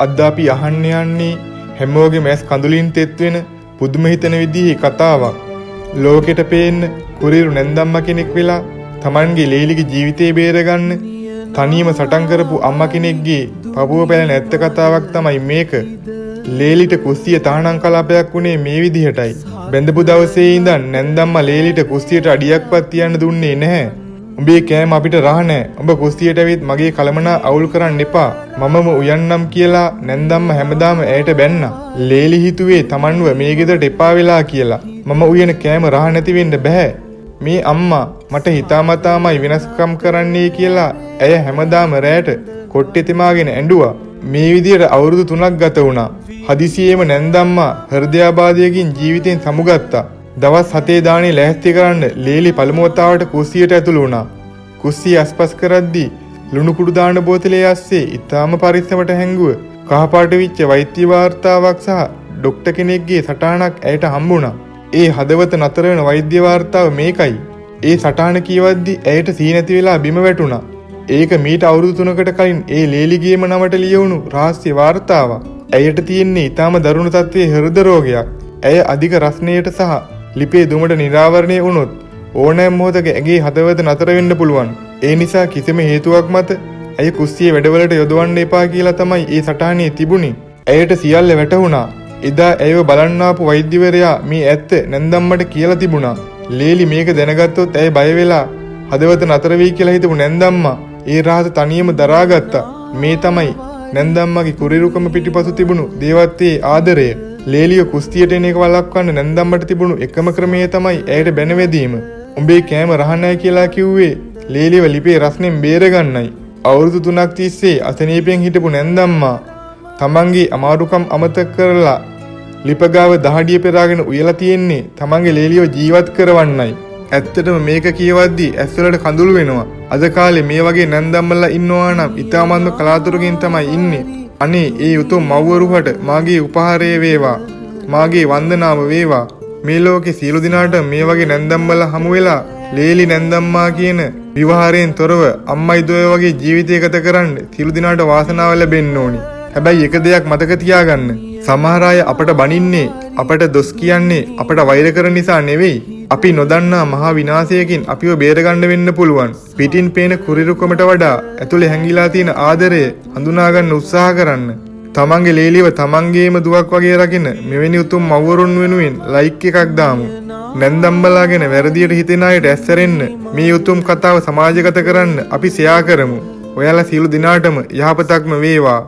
අද අපි අහන්න යන්නේ හැමෝගෙම ඇස් කඳුලින් තෙත් වෙන පුදුම හිතන විදිහේ කතාවක්. ලෝකෙට පේන්න කුරිරු නැන්දම්ම කෙනෙක් වෙලා Tamanගේ ලේලිගේ ජීවිතේ බේරගන්න තනියම සටන් කරපු අම්මා කෙනෙක්ගේ පපුව පැලෙන ඇත්ත කතාවක් තමයි මේක. ලේලිට කුස්සිය තහනම් කලාපයක් වුණේ මේ විදිහටයි. බැඳපු දවසේ ඉඳන් නැන්දම්ම ලේලිට කුස්සියට අඩියක්වත් තියන්න දුන්නේ නැහැ. උඹේ කෑම අපිට රහ නැහැ. උඹ කුස්සියට ඇවිත් මගේ කලමනා අවුල් කරන්න එපා. මමම උයන්නම් කියලා නැන්දම්ම හැමදාම ඇයට බැන්නා. ලේලි හිතුවේ Tamanව මේ ගෙදරට එපා වෙලා කියලා. මම උයන කෑම රහ නැති වෙන්න බෑ. මේ අම්මා මට හිතාමතාමයි වෙනස්කම් කරන්නේ කියලා ඇය හැමදාම රැට කොට්ටේ තෙමාගෙන ඇඬුවා. මේ විදියට අවුරුදු 3ක් ගත වුණා. හදිසියෙම නැන්දම්මා හෘදයාබාධයකින් ජීවිතෙන් සමුගත්තා. දවස් 7 දානේ ලෑස්ති කරන්න ලේලි පළමු වතාවට කුස්සියට ඇතුළු වුණා. කුස්සිය අස්පස් කරද්දී ලුණු කුඩු දාන බෝතලේ ඇස්සේ ඊටාම පරිස්සමට හැංගුව කහපාට විච්ච වෛද්‍ය වාර්තාවක් සහ ડોක්ටර් කෙනෙක්ගේ සටහනක් ඇයට හම්බුණා. ඒ හදවත නතර වෙන වෛද්‍ය වාර්තාව මේකයි. ඒ සටහන කියවද්දී ඇයට සීනති වෙලා බිම වැටුණා. ඒක මීට අවුරුදු 3කට කලින් ඒ ලේලිගේම නමට ලියවුණු රහස්‍ය වාර්තාවක්. ඇයට තියෙන්නේ ඊටාම දරුණු තත්ත්වයේ හෘද රෝගයක්. ඇය අධික රස්නයට සහ ලිපේ දුමට නිරාවරණය වුණොත් ඕනෑම මොහොතක ඇගේ හදවත නතර වෙන්න පුළුවන්. ඒ නිසා කිසිම හේතුවක් මත ඇය කුස්සියේ වැඩවලට යොදවන්න එපා කියලා තමයි ඒ සටහනේ තිබුණේ. ඇයට සියල්ල වැටහුණා. එදා ඇයව බලන්න ආපු වෛද්‍යවරයා මේ ඇත්ත නැන්දම්මට කියලා තිබුණා. ලේලි මේක දැනගත්තොත් ඇය බය වෙලා හදවත නතර වෙයි කියලා හිතපු නැන්දම්මා ඒ රහස තනියම දරාගත්තා. මේ තමයි නැන්දම්මගේ කුරිරුකම පිටිපසු තිබුණු දේවත්වයේ ආදරය. ලේලිය කුස්තියට එන එක වළක්වන්න නැන්දම්මට තිබුණු එකම ක්‍රමය තමයි ඇයට බැනවැදීම. උඹේ කෑම රහ නැහැ කියලා කිව්වේ ලේලියව ලිපේ රස්නෙන් බේරගන්නයි. අවුරුදු 3ක් තිස්සේ අසනීපෙන් හිටපු නැන්දම්මා තමන්ගේ අමාරුකම් අමතක කරලා ලිපගාව දහඩිය පෙරාගෙන උයලා තියෙන්නේ තමන්ගේ ලේලියව ජීවත් කරවන්නයි. ඇත්තටම මේක කියවද්දී ඇස්වලට කඳුළු වෙනවා. අද කාලේ මේ වගේ නැන්දම්මලා ඉන්නවා නම් ඉතාමත්ම කලාතුරකින් තමයි ඉන්නේ. අනේ ඒ උතුම් මව්වරුහට මාගේ උපහාරය වේවා. මාගේ වන්දනාව වේවා. මේ ලෝකේ සියලු දිනාට මේ වගේ නැන්දම්මලා හමු වෙලා ලේලි නැන්දම්මා කියන විවහාරයෙන් තොරව අම්මයි දොය වගේ ජීවිතය ගත කරන්න සියලු දිනාට වාසනාව ලැබෙන්න ඕනි. හැබැයි එක දෙයක් මතක තියාගන්න. සමහර අය අපට බනින්නේ, අපට දොස් කියන්නේ, අපට වෛර කරන නිසා නෙවෙයි. අපි නොදන්නා මහා විනාශයකින් අපිව බේරගන්න වෙන්න පුළුවන්. පිටින් පේන කුරිරුකමට වඩා ඇතුලේ හැංගිලා තියෙන ආදරය හඳුනා ගන්න උත්සාහ කරන්න. තමන්ගේ ලේලියව තමන්ගේම දුවක් වගේ රකින්න මෙවැනි උතුම් මව්වරුන් වෙනුවෙන් ලයික් එකක් දාමු. නැන්දම්බලාගෙන වැරදියට හිතෙන අයට ඇස්සරෙන්න මේ උතුම් කතාව සමාජගත කරන්න අපි ෂෙයා කරමු. ඔයාලා සියලු දිනාටම යහපතක්ම වේවා.